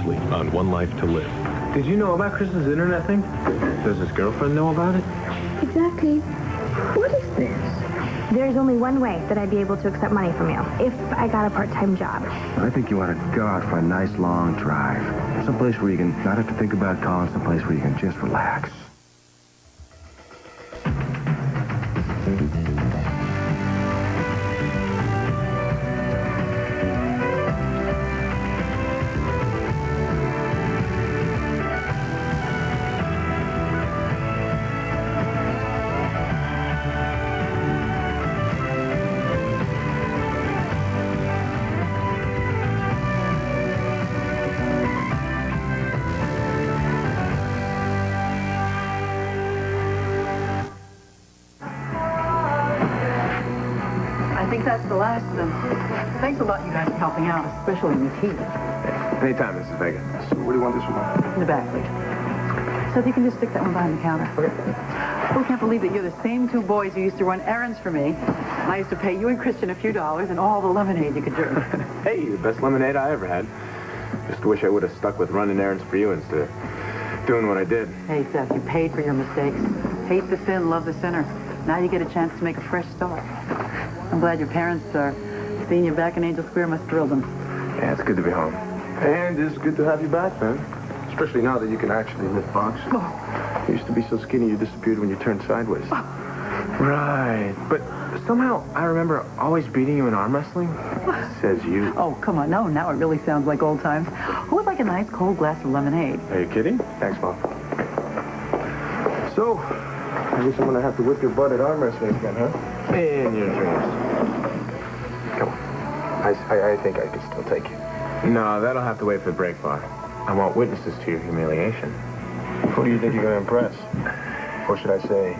exclusively on One Life to Live. Did you know about Kristen's internet thing? Does his girlfriend know about it? Exactly. What is this? There's only one way that I'd be able to accept money from you, if I got a part-time job. I think you ought to go out for a nice long drive. Someplace where you can not have to think about calling, someplace where you can just relax. I think that's the last of them. Thanks a lot, you guys, for helping out, especially in the heat. Anytime, Mrs. Vega. So what do you want this one? In the back, please. So if you can just stick that one behind the counter. Okay. I can't believe that you're the same two boys who used to run errands for me. And I used to pay you and Christian a few dollars and all the lemonade you could drink. Hey, the best lemonade I ever had. Just wish I would have stuck with running errands for you instead of doing what I did. Hey, Seth, you paid for your mistakes. Hate the sin, love the sinner. Now you get a chance to make a fresh start. I'm glad your parents are seeing you back in Angel Square. Must thrill them. Yeah, it's good to be home. And it's good to have you back, man. Especially now that you can actually lift box. You used to be so skinny you disappeared when you turned sideways. Right. But somehow I remember always beating you in arm wrestling. Says you. Oh, come on. No, now it really sounds like old times. Who would like a nice cold glass of lemonade? Are you kidding? Thanks, Mom. So, I guess I'm going to have to whip your butt at arm wrestling again, huh? In your dreams. Come on. I think I can still take you. No, that'll have to wait for the break bar. I want witnesses to your humiliation. Who do you think you're going to impress? Or should I say,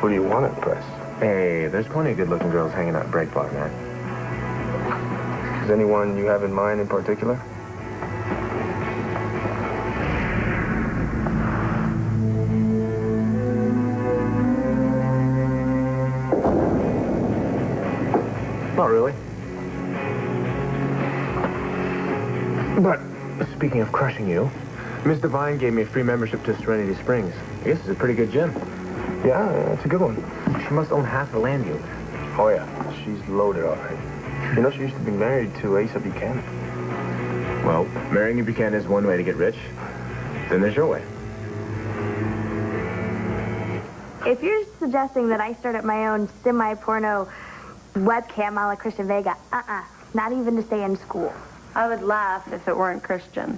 who do you want to impress? Hey, there's plenty of good-looking girls hanging out at break bar, man. Is anyone you have in mind in particular? Not really. But, speaking of crushing you, Miss Devine gave me a free membership to Serenity Springs. I guess it's a pretty good gym. Yeah, that's a good one. She must own half the land you. Oh, yeah. She's loaded all right. You know, she used to be married to Asa Buchanan. Well, marrying a Buchanan is one way to get rich. Then there's your way. If you're suggesting that I start up my own semi-porno webcam a la Christian Vega, not even to stay in school. I would laugh if it weren't Christian.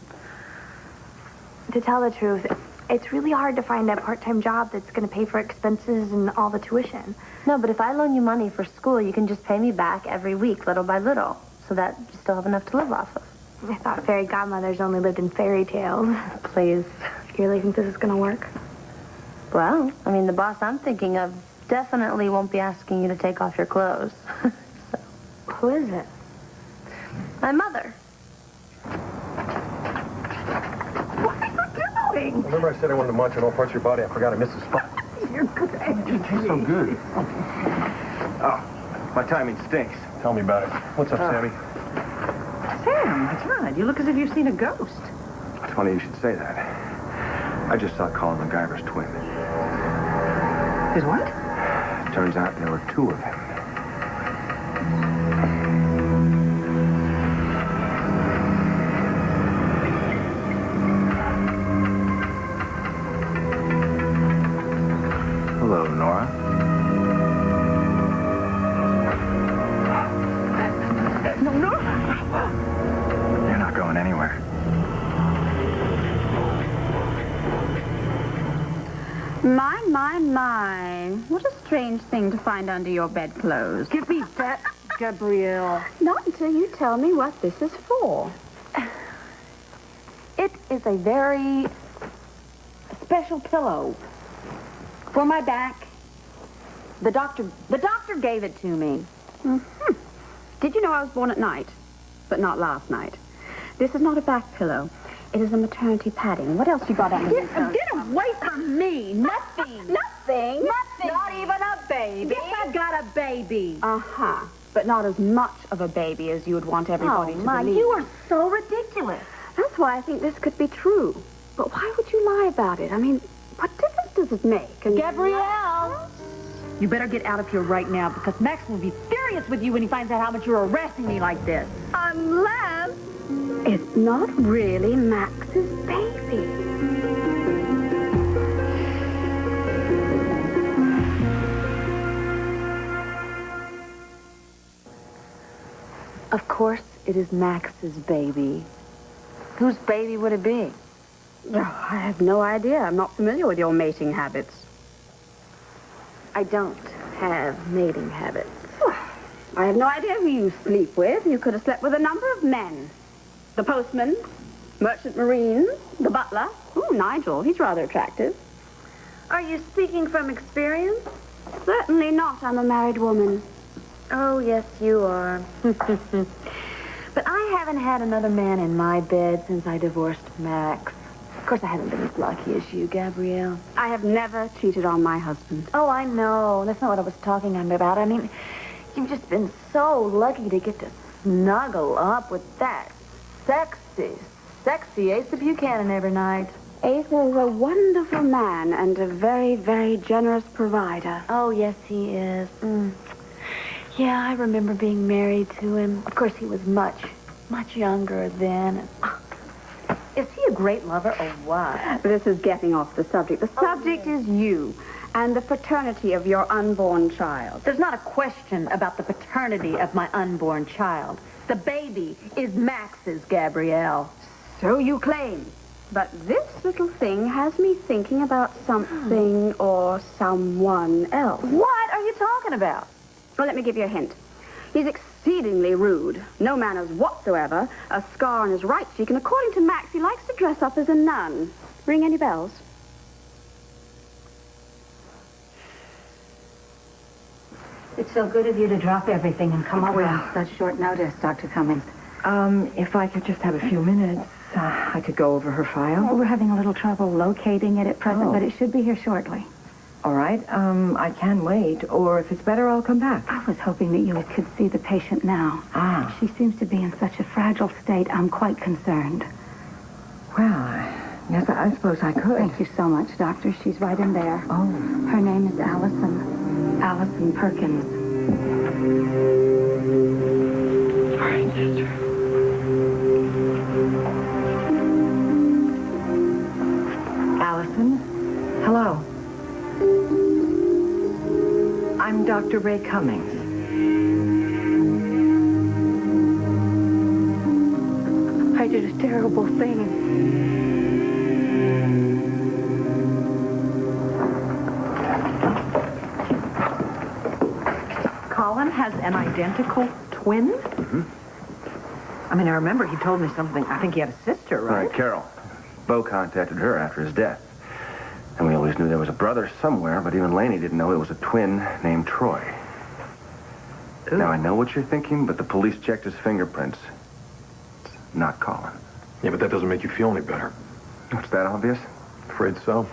To tell the truth, it's really hard to find a part-time job that's going to pay for expenses and all the tuition. No, but if I loan you money for school, you can just pay me back every week, little by little, so that you still have enough to live off of. I thought fairy godmothers only lived in fairy tales. Please. You really think this is going to work? Well, I mean, the boss I'm thinking of definitely won't be asking you to take off your clothes. So. Who is it? My mother. What are you doing? Remember I said I wanted to munch on all parts of your body? I forgot I missed a spot. You're good. It tastes so good. Oh, my timing stinks. Tell me about it. What's up, Sammy? Sam, it's right. You look as if you've seen a ghost. It's funny you should say that. I just saw Colin MacGyver's twin. His what? Turns out there were two of them. Hello, Nora. No. You're not going anywhere. My. What a strange thing to find under your bedclothes. Give me that, Gabrielle. Not until you tell me what this is for. It is a very special pillow for my back. The doctor gave it to me. Mm-hmm. Did you know I was born at night? But not last night. This is not a back pillow. It is a maternity padding. What else you got under your clothes? Get away from me. Nothing. Nothing. Not even a baby. Yes, I've got a baby. Uh-huh. But not as much of a baby as you would want everybody to Ma, believe. you are so ridiculous. That's why I think this could be true. But why would you lie about it? I mean, what difference does it make? And Gabrielle! You better get out of here right now, because Max will be furious with you when he finds out how much you're harassing me like this. Unless it's not really Max's baby. Of course it is Max's baby. Whose baby would it be? Oh, I have no idea. I'm not familiar with your mating habits. I don't have mating habits. I have no idea who you sleep with. You could have slept with a number of men. The postman, merchant marines, the butler. Ooh, Nigel, he's rather attractive. Are you speaking from experience? Certainly not. I'm a married woman. Oh, yes, you are. But I haven't had another man in my bed since I divorced Max. Of course, I haven't been as lucky as you, Gabrielle. I have never cheated on my husband. Oh, I know. That's not what I was talking about. I mean, you've just been so lucky to get to snuggle up with that sexy Ace of Buchanan every night. Ace is a wonderful man and a very, very generous provider. Oh, yes, he is. Yeah, I remember being married to him. Of course, he was much younger then. Is he a great lover or what? This is getting off the subject. The subject is you and the paternity of your unborn child. There's not a question about the paternity of my unborn child. The baby is Max's, Gabrielle. So you claim. But this little thing has me thinking about something or someone else. What are you talking about? Well, let me give you a hint. He's exceedingly rude. No manners whatsoever. A scar on his right cheek. And according to Max, he likes to dress up as a nun. Ring any bells? It's so good of you to drop everything and come over on such short notice, Dr. Cummings. If I could just have a few minutes, I could go over her file. Well, we're having a little trouble locating it at present, but it should be here shortly. All right, I can wait, or if it's better, I'll come back. I was hoping that you could see the patient now. She seems to be in such a fragile state, I'm quite concerned. Well, yes, I suppose I could. Thank you so much, Doctor. She's right in there. Oh. Her name is Allison. Allison Perkins. All right, sister. Allison? Hello. I'm Dr. Ray Cummings. I did a terrible thing. Colin has an identical twin? Mm-hmm. I mean, I remember he told me something. I think he had a sister, right? Right, Carol. Bo contacted her after his death. And we always knew there was a brother somewhere, but even Laney didn't know it was a twin named Troy. Ooh. Now, I know what you're thinking, but the police checked his fingerprints. It's not Colin. Yeah, but that doesn't make you feel any better. What's that obvious? Afraid so.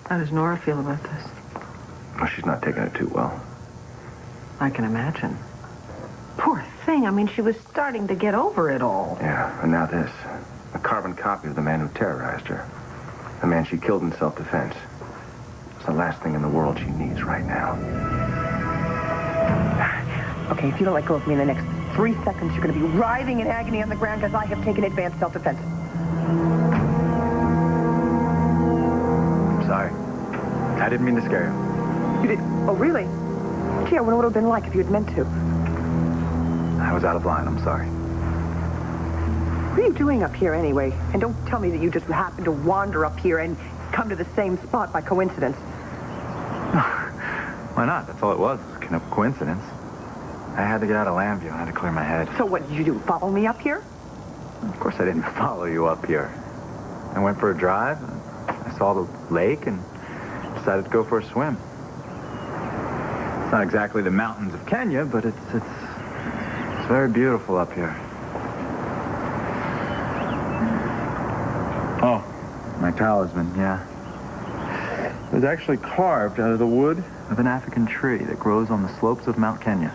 How does Nora feel about this? Well, she's not taking it too well. I can imagine. Poor thing. I mean, she was starting to get over it all. Yeah, and now this. A carbon copy of the man who terrorized her. The man she killed in self-defense. It's the last thing in the world she needs right now. Okay, if you don't let go of me in the next 3 seconds, you're going to be writhing in agony on the ground because I have taken advanced self-defense. I'm sorry. I didn't mean to scare you. You did? Oh, really? Gee, I wonder what it would have been like if you had meant to. I was out of line. I'm sorry. What are you doing up here anyway? And don't tell me that you just happened to wander up here and come to the same spot by coincidence. Why not? That's all it was. It was a coincidence. I had to get out of Lambview. I had to clear my head. So what did you do? Follow me up here? Of course I didn't follow you up here. I went for a drive. And I saw the lake and decided to go for a swim. It's not exactly the mountains of Kenya, but it's very beautiful up here. Oh, my talisman, yeah. It was actually carved out of the wood of an African tree that grows on the slopes of Mount Kenya.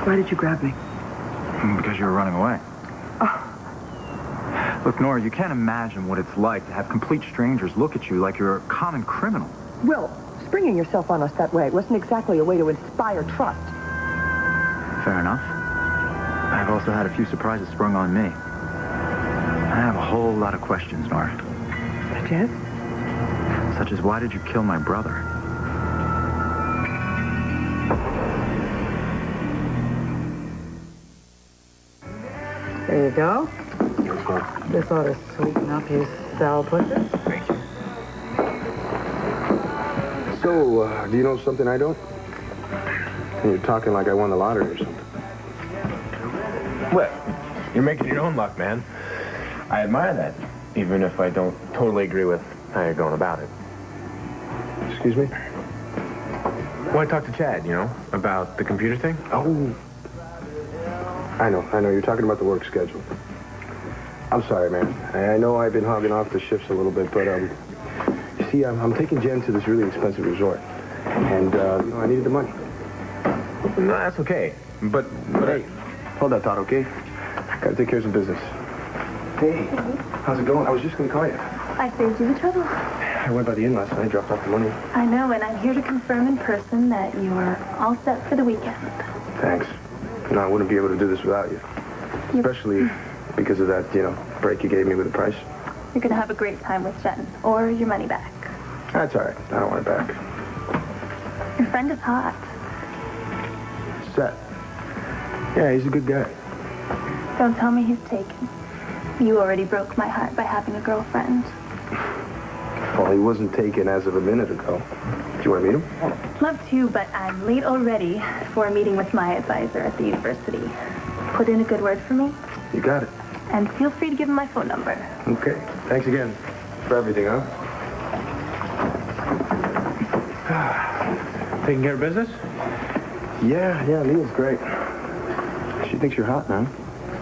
Why did you grab me? Because you were running away. Look, Nora, you can't imagine what it's like to have complete strangers look at you like you're a common criminal. Well, springing yourself on us that way wasn't exactly a way to inspire trust. Fair enough. I've also had a few surprises sprung on me. I have a whole lot of questions, Nora. Such as? Such as, why did you kill my brother? There you go. This ought to sweeten up your sour pudding. Thank you. So, do you know something I don't? You're talking like I won the lottery or something. Well, you're making your own luck, man. I admire that, even if I don't totally agree with how you're going about it. Excuse me? Well, I talked to Chad, about the computer thing. Oh. I know. You're talking about the work schedule. I'm sorry, man. I know I've been hogging off the shifts a little bit, but, you see, I'm taking Jen to this really expensive resort. And, I needed the money. No, that's okay. But Hey, hold that thought, okay? Gotta take care of some business. Hey, how's it going? I was just gonna call you. I saved you the trouble. I went by the inn last night, dropped off the money. I know, and I'm here to confirm in person that you are all set for the weekend. Thanks. No, I wouldn't be able to do this without you. Especially because of that, break you gave me with the price. You're going to have a great time with Jen, or your money back. That's all right. I don't want it back. Your friend is hot. Seth. Yeah, he's a good guy. Don't tell me he's taken. You already broke my heart by having a girlfriend. Well, he wasn't taken as of a minute ago. Do you want to meet him? Love to, but I'm late already for a meeting with my advisor at the university. Put in a good word for me. You got it. And feel free to give him my phone number. Okay. Thanks again for everything, huh? taking care of business? Yeah, Leah's great. She thinks you're hot, man.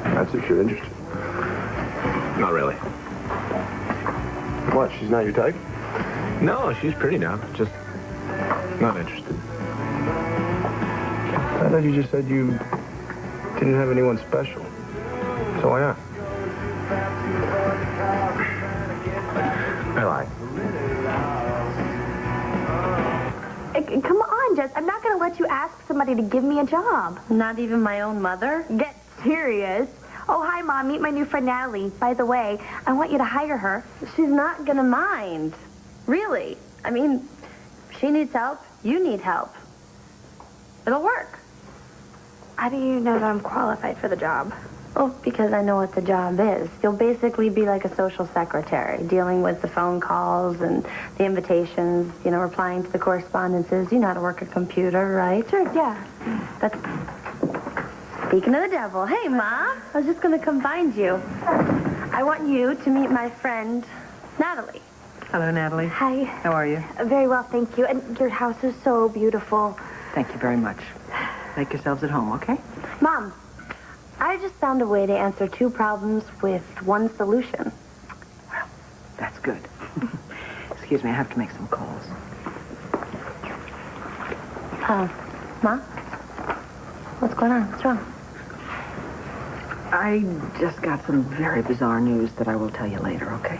That's if you're interested. Not really. What, she's not your type? No, she's pretty now. Just not interested. I thought you just said you didn't have anyone special. So why not? I lied. Come on, Jess. I'm not going to let you ask somebody to give me a job. Not even my own mother? Get serious. Oh, hi, Mom. Meet my new friend, Natalie. By the way, I want you to hire her. She's not gonna mind. Really. I mean, she needs help. You need help. It'll work. How do you know that I'm qualified for the job? Oh, because I know what the job is. You'll basically be like a social secretary, dealing with the phone calls and the invitations, replying to the correspondences. You know how to work a computer, right? Sure, yeah. That's... Speaking of the devil, hey, Ma, I was just going to come find you. I want you to meet my friend, Natalie. Hello, Natalie. Hi. How are you? Very well, thank you. And your house is so beautiful. Thank you very much. Make yourselves at home, okay? Mom, I just found a way to answer two problems with one solution. Well, that's good. Excuse me, I have to make some calls. Ma? What's going on? What's wrong? I just got some very bizarre news that I will tell you later, okay?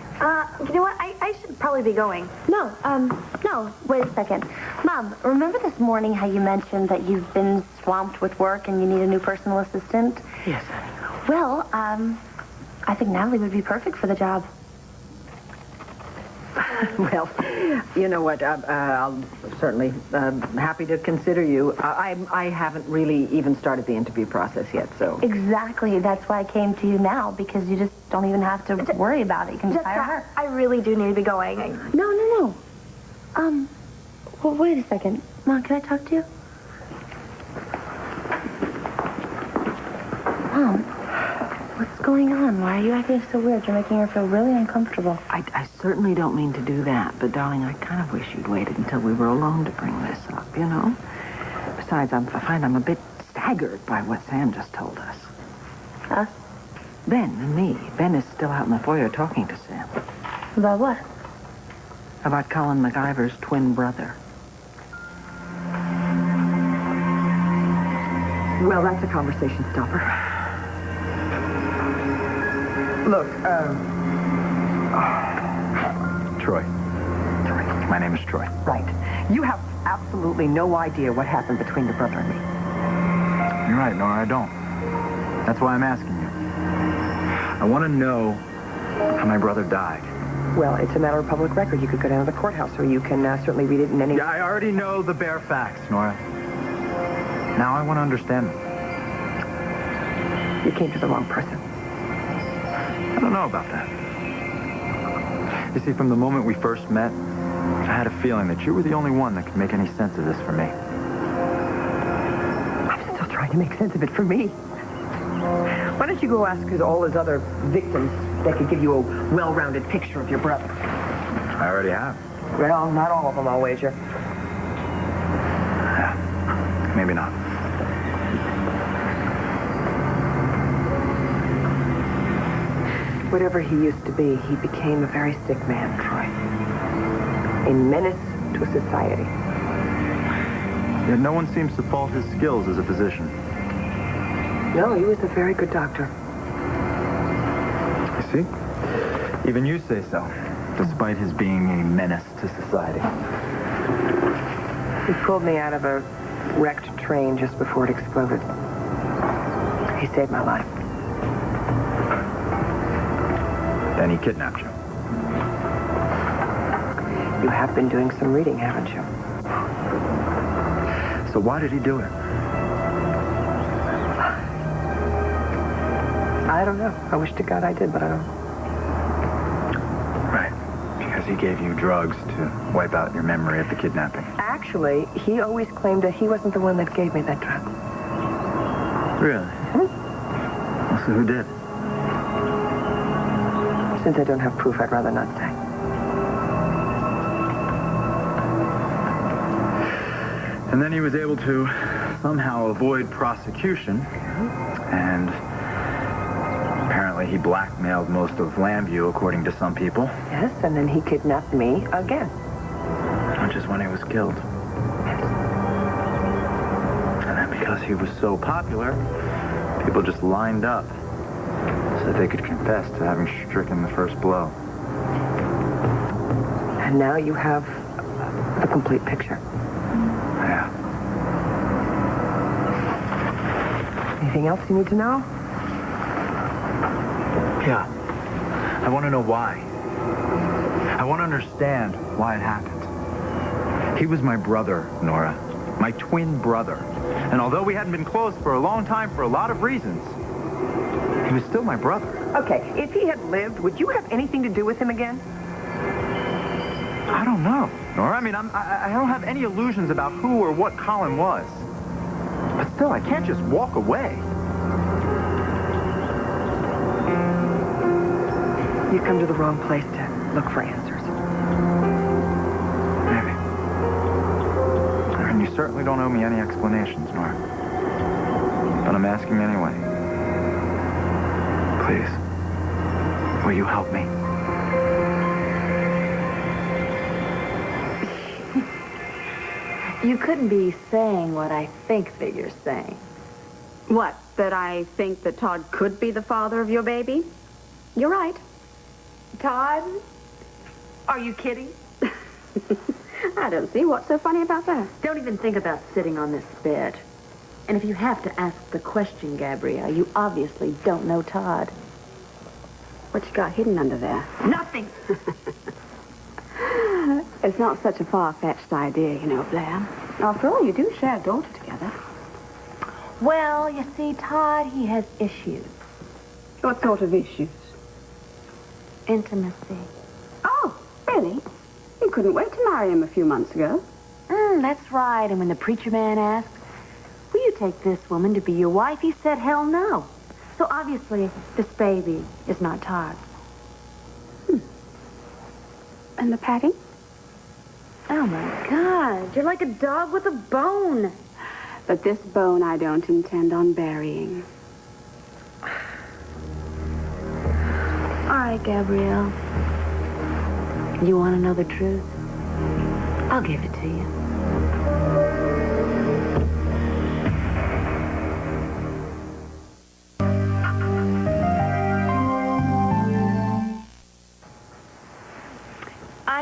You know what? I should probably be going. No, wait a second. Mom, remember this morning how you mentioned that you've been swamped with work and you need a new personal assistant? Yes, honey. Well, I think Natalie would be perfect for the job. Well, you know what? I'll certainly happy to consider you. I haven't really even started the interview process yet, so... Exactly. That's why I came to you now, because you just don't even have to worry about it. You can just hire her. I really do need to be going. No. Well, wait a second. Mom, can I talk to you? Mom, what's going on? Why are you acting so weird? You're making her feel really uncomfortable. I certainly don't mean to do that, but, darling, I kind of wish you'd waited until we were alone to bring this up, Besides, I find I'm a bit staggered by what Sam just told us. Us? Ben and me. Ben is still out in the foyer talking to Sam. About what? About Colin MacIver's twin brother. Well, that's a conversation stopper. Look, Troy. My name is Troy. Right. You have absolutely no idea what happened between your brother and me. You're right, Nora, I don't. That's why I'm asking you. I want to know how my brother died. Well, it's a matter of public record. You could go down to the courthouse, or you can certainly read it in any... Yeah, I already know the bare facts, Nora. Now I want to understand them. You came to the wrong person. I don't know about that. You see, from the moment we first met, I had a feeling that you were the only one that could make any sense of this for me. I'm still trying to make sense of it for me. Why don't you go ask all his other victims that could give you a well-rounded picture of your brother? I already have. Well, not all of them, I'll wager. Yeah, maybe not. Whatever he used to be, he became a very sick man, Troy. A menace to society. Yet no one seems to fault his skills as a physician. No, he was a very good doctor. You see? Even you say so, despite his being a menace to society. He pulled me out of a wrecked train just before it exploded. He saved my life. Then he kidnapped you. You have been doing some reading, haven't you? So why did he do it? I don't know. I wish to God I did, but I don't. Right. Because he gave you drugs to wipe out your memory of the kidnapping. Actually, he always claimed that he wasn't the one that gave me that drug. Really? Well, so who did? Since I don't have proof, I'd rather not say. And then he was able to somehow avoid prosecution. And apparently he blackmailed most of Lambview, according to some people. Yes, and then he kidnapped me again. Which is when he was killed. And then because he was so popular, people just lined up so that they could confess to having stricken the first blow. And now you have the complete picture. Yeah. Anything else you need to know? Yeah. I want to know why. I want to understand why it happened. He was my brother, Nora. My twin brother. And although we hadn't been close for a long time for a lot of reasons, he was still my brother. Okay, if he had lived, would you have anything to do with him again? I don't know, Nora. I mean, I don't have any illusions about who or what Colin was. But still, I can't just walk away. You come to the wrong place to look for answers. Maybe. I mean, you certainly don't owe me any explanations, Nora. But I'm asking anyway. Please, will you help me? You couldn't be saying what I think that you're saying. What, that I think that Todd could be the father of your baby? You're right. Todd? Are you kidding? I don't see what's so funny about that. Don't even think about sitting on this bed. And if you have to ask the question, Gabrielle, you obviously don't know Todd. What you got hidden under there? Nothing! It's not such a far-fetched idea, you know, Blair. After all, you do share a daughter together. Well, you see, Todd, he has issues. What sort of issues? Intimacy. Oh, really? You couldn't wait to marry him a few months ago. That's right. And when the preacher man asked, will you take this woman to be your wife, he said, hell no. So obviously, this baby is not Todd's. And the packing? Oh, my God. You're like a dog with a bone. But this bone I don't intend on burying. All right, Gabrielle. You want to know the truth? I'll give it to you.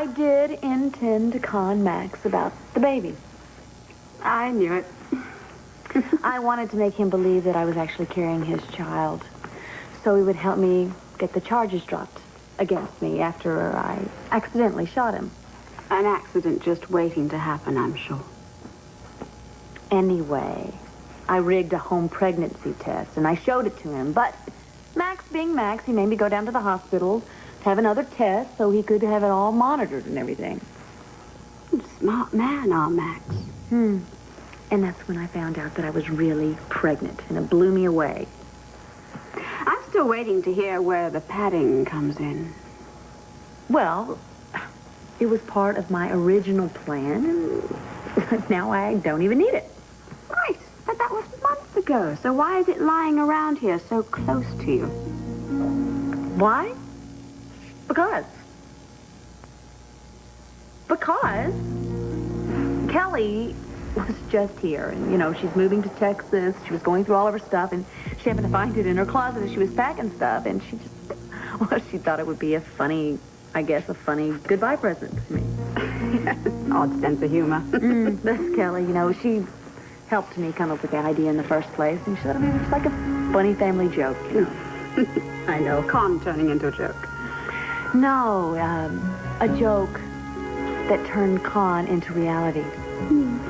I did intend to con Max about the baby. I knew it. I wanted to make him believe that I was actually carrying his child, so he would help me get the charges dropped against me after I accidentally shot him. An accident just waiting to happen, I'm sure. Anyway, I rigged a home pregnancy test, and I showed it to him, but Max being Max, he made me go down to the hospital to have another test so he could have it all monitored and everything. Smart man, our Max. And that's when I found out that I was really pregnant, and it blew me away. I'm still waiting to hear where the padding comes in. Well, it was part of my original plan, and now I don't even need it. Right, but that was months ago, so why is it lying around here so close to you? Why? Because Kelly was just here, and, she's moving to Texas. She was going through all of her stuff, and she happened to find it in her closet as she was packing stuff, and she thought it would be a funny goodbye present to me. Odd sense of humor. That's Kelly, she helped me come up with the idea in the first place, and she thought, it was like a funny family joke, I know, con turning into a joke. No, a joke that turned con into reality.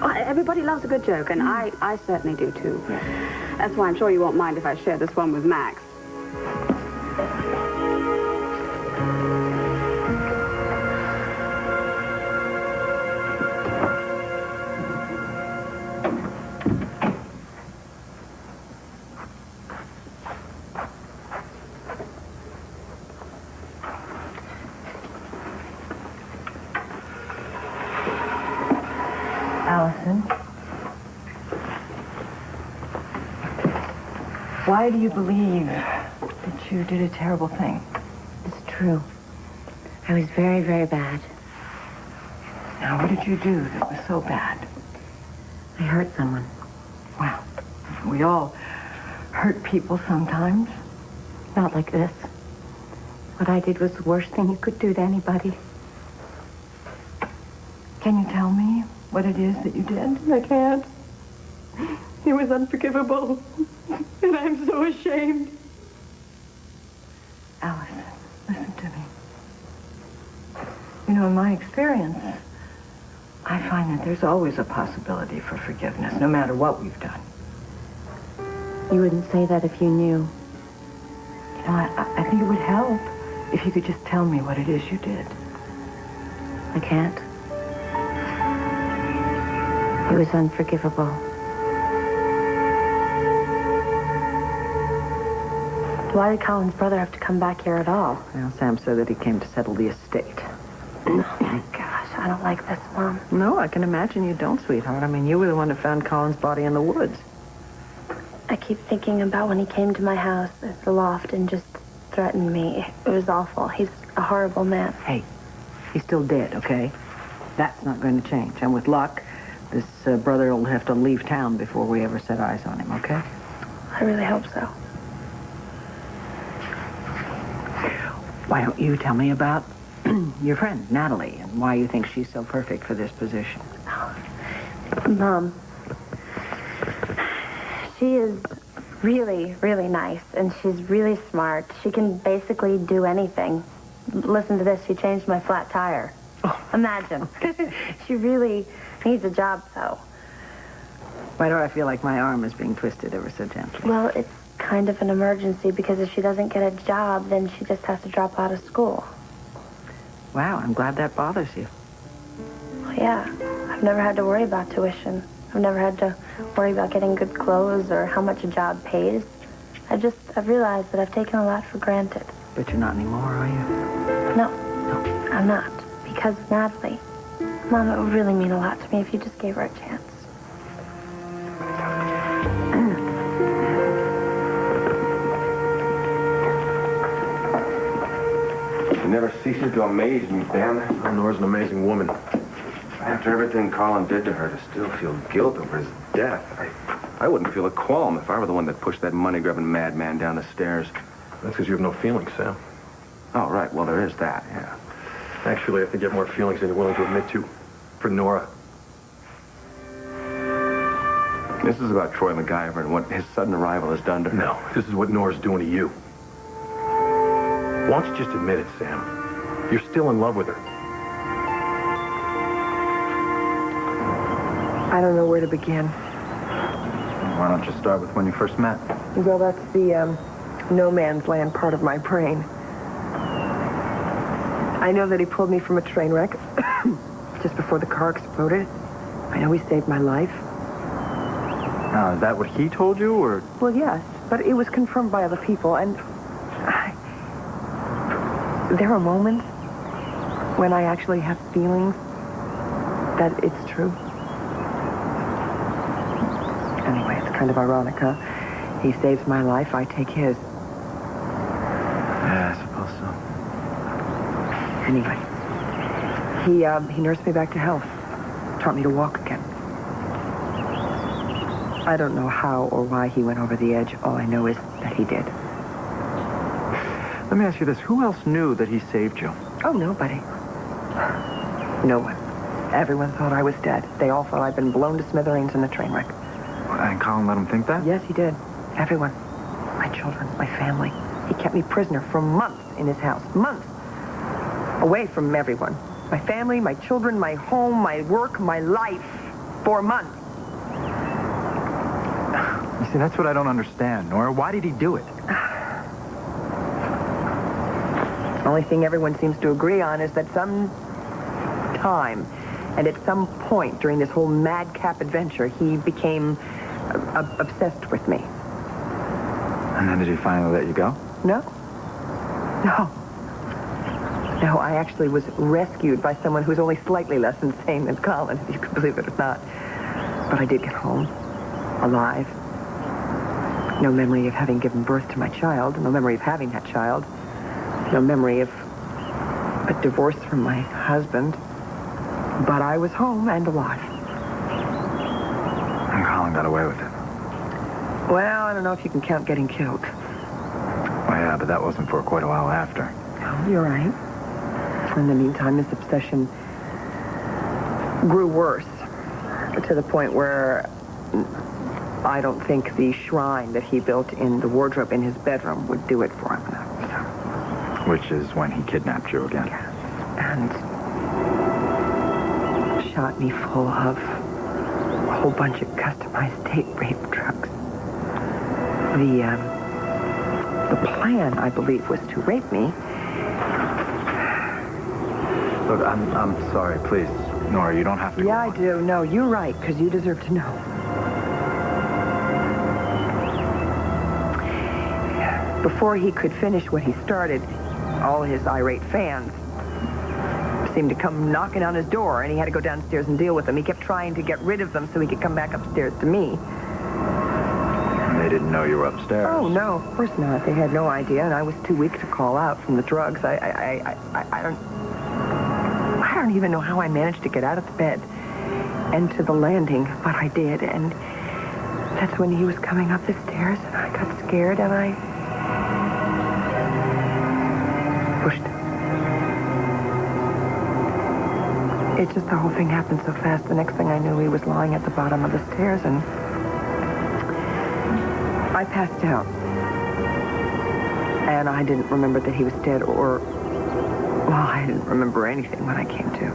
Everybody loves a good joke, and I certainly do, too. Yeah. That's why I'm sure you won't mind if I share this one with Max. Allison, why do you believe that you did a terrible thing? It's true. I was very, very bad. Now, what did you do that was so bad? I hurt someone. Well, we all hurt people sometimes. Not like this. What I did was the worst thing you could do to anybody. Can you tell me what it is that you did? I can't. It was unforgivable. And I'm so ashamed. Allison, listen to me. In my experience, I find that there's always a possibility for forgiveness, no matter what we've done. You wouldn't say that if you knew. I think it would help if you could just tell me what it is you did. I can't. It was unforgivable. Why did Colin's brother have to come back here at all? Well, Sam said that he came to settle the estate. Oh, my gosh. I don't like this, Mom. No, I can imagine you don't, sweetheart. I mean, you were the one who found Colin's body in the woods. I keep thinking about when he came to my house at the loft and just threatened me. It was awful. He's a horrible man. Hey, he's still dead, okay? That's not going to change. And with luck, this brother will have to leave town before we ever set eyes on him, okay? I really hope so. Why don't you tell me about your friend, Natalie, and why you think she's so perfect for this position? Mom, she is really, really nice, and she's really smart. She can basically do anything. Listen to this. She changed my flat tire. Oh. Imagine. She really needs a job, though. Why do I feel like my arm is being twisted ever so gently? Well, it's kind of an emergency, because if she doesn't get a job, then she just has to drop out of school. Wow, I'm glad that bothers you. Well, yeah. I've never had to worry about tuition. I've never had to worry about getting good clothes or how much a job pays. I've realized that I've taken a lot for granted. But you're not anymore, are you? No, I'm not. Because of Natalie. Mom, it would really mean a lot to me if you just gave her a chance. She never ceases to amaze me, Ben. Nora's an amazing woman. After everything Colin did to her, to still feel guilt over his death, I wouldn't feel a qualm if I were the one that pushed that money-grubbing madman down the stairs. That's because you have no feelings, Sam. Oh, right. Well, there is that, yeah. Actually, I think you have more feelings than you're willing to admit to. For Nora. This is about Troy MacGyver and what his sudden arrival has done to her. No, this is what Nora's doing to you. Why don't you just admit it, Sam? You're still in love with her. I don't know where to begin. Why don't you start with when you first met? Well, that's the no man's land part of my brain. I know that he pulled me from a train wreck just before the car exploded. I know he saved my life. Now, is that what he told you, or? Well, yes, but it was confirmed by other people, and there are moments when I actually have feelings that it's true. Anyway, it's kind of ironic, huh? He saves my life, I take his. Yeah, I suppose so. Anyway, he nursed me back to health, taught me to walk again. I don't know how or why he went over the edge. All I know is that he did. Let me ask you this. Who else knew that he saved you? Oh, nobody. No one. Everyone thought I was dead. They all thought I'd been blown to smithereens in a train wreck. And Colin let him think that? Yes, he did. Everyone. My children, my family. He kept me prisoner for months in his house. Months. Away from everyone. My family, my children, my home, my work, my life. For months. You see, that's what I don't understand, Nora. Why did he do it? The only thing everyone seems to agree on is that some time and at some point during this whole madcap adventure, he became obsessed with me. And then did he finally let you go? No. No. No, I actually was rescued by someone who's only slightly less insane than Colin, if you can believe it or not. But I did get home, alive. No memory of having given birth to my child, no memory of having that child, no memory of a divorce from my husband. But I was home and alive. And Colin got away with it. Well, I don't know if you can count getting killed. Well, yeah, but that wasn't for quite a while after. Oh, you're right. In the meantime, this obsession grew worse to the point where I don't think the shrine that he built in the wardrobe in his bedroom would do it for him. Which is when he kidnapped you again. Yes. And shot me full of a whole bunch of customized date rape drugs. The plan, I believe, was to rape me. Look, I'm sorry, please. Nora, you don't have to. Yeah, I do. No, you're right, because you deserve to know. Before he could finish what he started, all his irate fans seemed to come knocking on his door, and he had to go downstairs and deal with them. He kept trying to get rid of them so he could come back upstairs to me. And they didn't know you were upstairs? Oh, no, of course not. They had no idea, and I was too weak to call out from the drugs. I don't even know how I managed to get out of the bed and to the landing, but I did, and that's when he was coming up the stairs, and I got scared, and I pushed him. It just, the whole thing happened so fast. The next thing I knew, he was lying at the bottom of the stairs, and I passed out. And I didn't remember that he was dead, or, well, I didn't remember anything when I came to.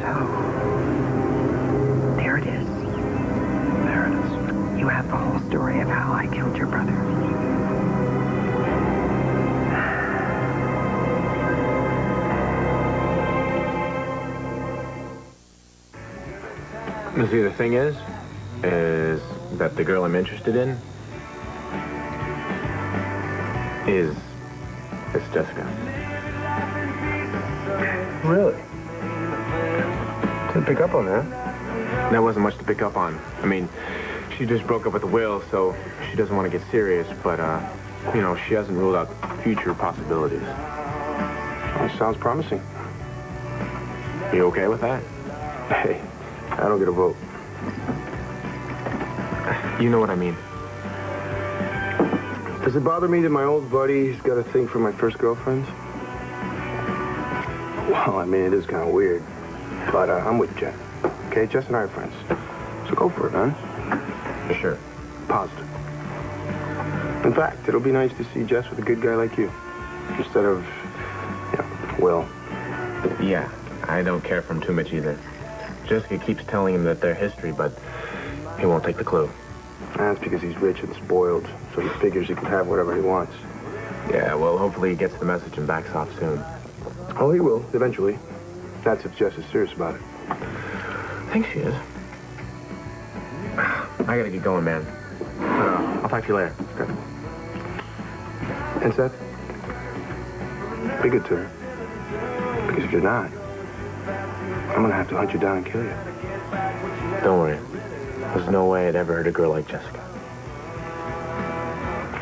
So, there it is. There it is. You have the whole story of how I killed your brother. You see, the thing is that the girl I'm interested in is Jessica. Really? Didn't pick up on that. That wasn't much to pick up on. I mean, she just broke up with Will, so she doesn't want to get serious, but, you know, she hasn't ruled out future possibilities. Well, sounds promising. You okay with that? Hey, I don't get a vote. You know what I mean. Does it bother me that my old buddy's got a thing for my first girlfriends? Well, I mean, it is kind of weird. But I'm with Jen. Okay, Jess and I are friends. So go for it, man. For sure. Positive. In fact, it'll be nice to see Jess with a good guy like you. Instead of, Will. Yeah, I don't care for him too much either. Jessica keeps telling him that they're history, but he won't take the clue. That's because he's rich and spoiled, so he figures he can have whatever he wants. Yeah, well, hopefully he gets the message and backs off soon. Oh, he will, eventually. That's if Jess is serious about it. I think she is. I gotta get going, man. I'll talk to you later. Okay. And Seth, be good to her. Because if you're not, I'm gonna have to hunt you down and kill you. Don't worry. There's no way I'd ever hurt a girl like Jessica.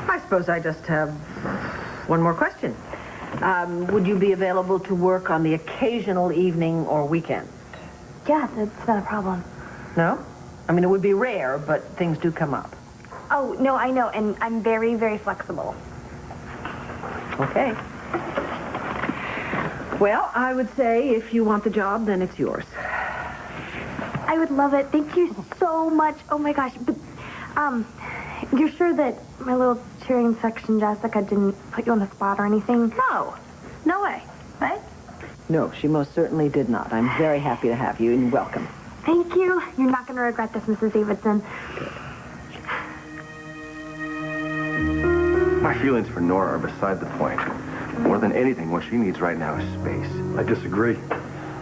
I suppose I just have one more question. Would you be available to work on the occasional evening or weekend? Yeah, that's not a problem. No? I mean, it would be rare, but things do come up. Oh, no, I know, and I'm very, very flexible. Okay. Well, I would say if you want the job, then it's yours. I would love it. Thank you so much. Oh, my gosh. But, you're sure that my little cheering section, Jessica, didn't put you on the spot or anything? No. No way. Right? No, she most certainly did not. I'm very happy to have you, and welcome. Thank you. You're not going to regret this, Mrs. Davidson. Good. My feelings for Nora are beside the point. More than anything, what she needs right now is space. I disagree.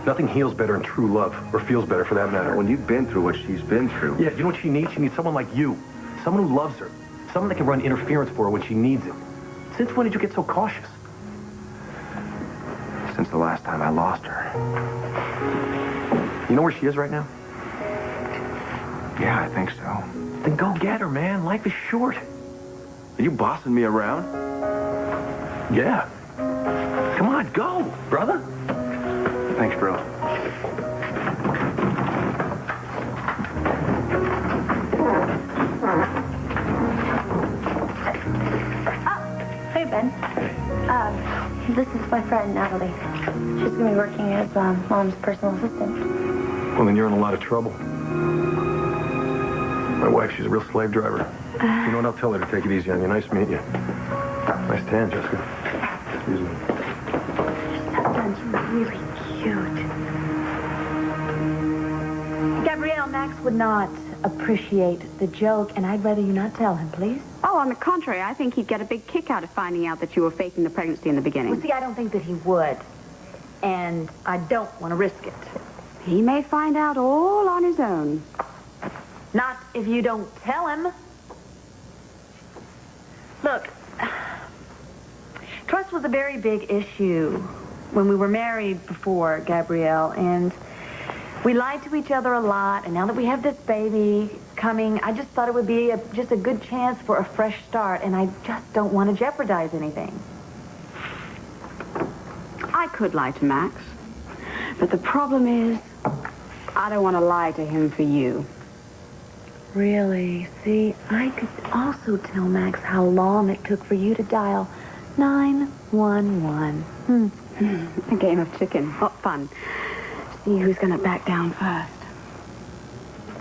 Nothing heals better than true love, or feels better for that matter. When you've been through what she's been through... Yeah, you know what she needs? She needs someone like you. Someone who loves her. Someone that can run interference for her when she needs it. Since when did you get so cautious? Since the last time I lost her. You know where she is right now? Yeah, I think so. Then go get her, man. Life is short. Are you bossing me around? Yeah. Come on, go, brother. Thanks, bro. Hey, Ben. This is my friend, Natalie. She's going to be working as Mom's personal assistant. Well, then you're in a lot of trouble. My wife, she's a real slave driver. You know what? I'll tell her to take it easy on you. Nice to meet you. Nice tan, Jessica. Excuse me. That sounds really cute. Gabrielle, Max would not appreciate the joke, and I'd rather you not tell him, please. Oh, on the contrary, I think he'd get a big kick out of finding out that you were faking the pregnancy in the beginning. Well, see, I don't think that he would, and I don't want to risk it. He may find out all on his own. Not if you don't tell him. Look, trust was a very big issue when we were married before, Gabrielle, and we lied to each other a lot, and now that we have this baby coming, I just thought it would be just a good chance for a fresh start, and I just don't want to jeopardize anything. I could lie to Max, but the problem is, I don't want to lie to him for you. Really? See, I could also tell Max how long it took for you to dial 911. A game of chicken. What fun. See who's going to back down first.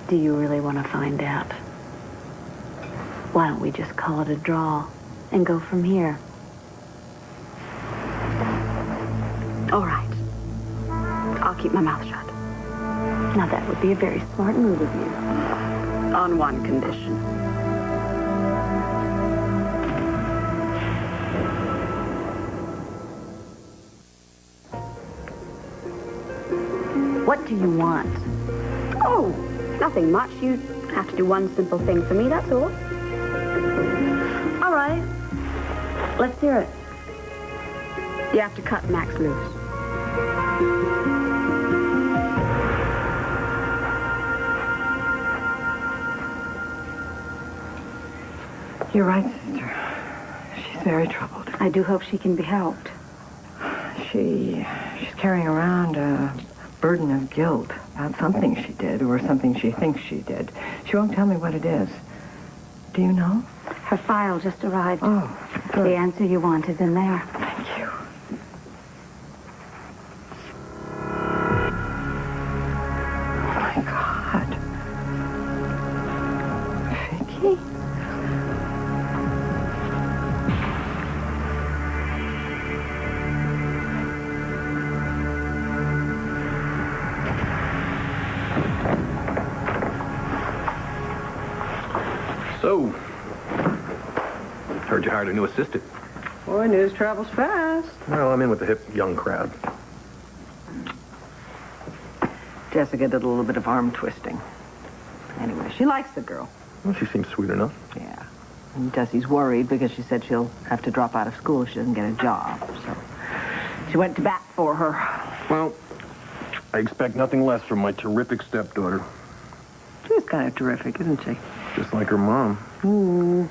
Do you really want to find out? Why don't we just call it a draw and go from here? All right. I'll keep my mouth shut. Now, that would be a very smart move of you. On one condition. What do you want? Oh, nothing much. You have to do one simple thing for me, that's all. All right. Let's hear it. You have to cut Max loose. You're right, sister. She's very troubled. I do hope she can be helped. She's carrying around a burden of guilt about something she did or something she thinks she did. She won't tell me what it is. Do you know? Her file just arrived. Oh, good. The answer you want is in there. Thank you. Oh, my God. Vicky? So, heard you hired a new assistant. Boy, news travels fast. Well, I'm in with the hip young crowd. Jessica did a little bit of arm twisting. Anyway, she likes the girl. Well, she seems sweet enough. Yeah. And Jessie's worried because she said she'll have to drop out of school if she doesn't get a job. So she went to bat for her. Well, I expect nothing less from my terrific stepdaughter. She's kind of terrific, isn't she? Just like her mom. Ooh.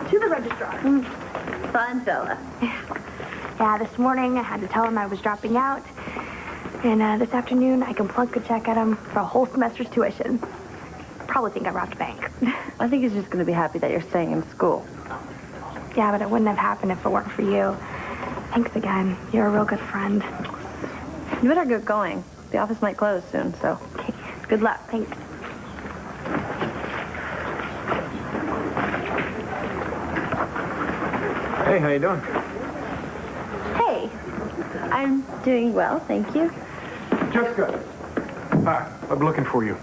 To the registrar. Fun fella. Yeah, this morning I had to tell him I was dropping out. And this afternoon I can plunk a check at him for a whole semester's tuition. Probably think I robbed a bank. I think he's just going to be happy that you're staying in school. Yeah, but it wouldn't have happened if it weren't for you. Thanks again. You're a real good friend. You better get going. The office might close soon, so. Okay. Good luck. Thanks. Hey, how you doing? Hey, I'm doing well, thank you. Jessica. Hi, I've been looking for you.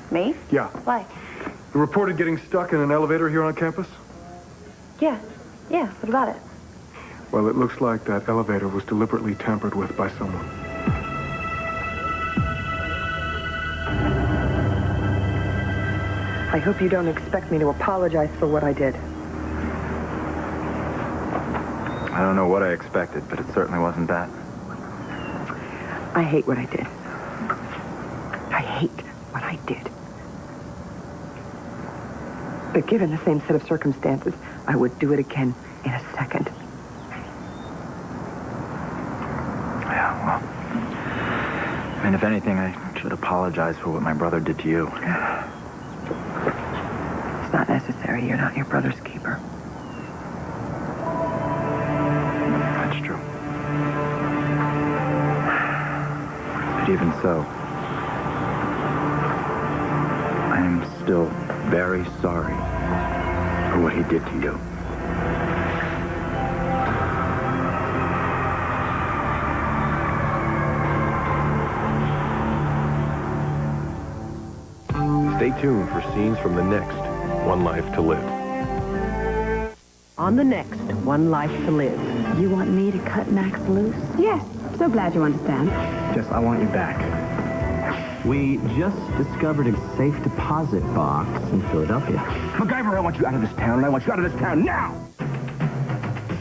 Me? Yeah. Why? You reported getting stuck in an elevator here on campus? Yeah, what about it? Well, it looks like that elevator was deliberately tampered with by someone. I hope you don't expect me to apologize for what I did. I don't know what I expected, but it certainly wasn't that. I hate what I did. I hate what I did. But given the same set of circumstances, I would do it again in a second. Yeah, well, I mean, if anything, I should apologize for what my brother did to you. It's not necessary. You're not your brother's keeper. That's true. But even so, I am still very sorry for what he did to you. Stay tuned for scenes from the next One Life to Live. On the next One Life to Live. You want me to cut Max loose? Yes, so glad you understand. Jess, I want you back. We just discovered a safe deposit box in Philadelphia. MacGyver, I want you out of this town, and I want you out of this town now!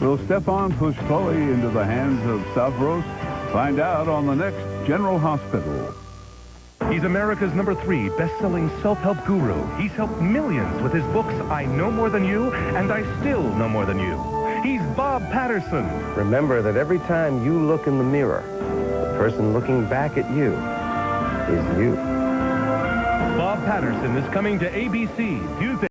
Will Stefan push Chloe into the hands of Stavros? Find out on the next General Hospital. He's America's #3 best-selling self-help guru. He's helped millions with his books, I Know More Than You, and I Still Know More Than You. He's Bob Patterson. Remember that every time you look in the mirror, the person looking back at you is you. Bob Patterson is coming to ABC.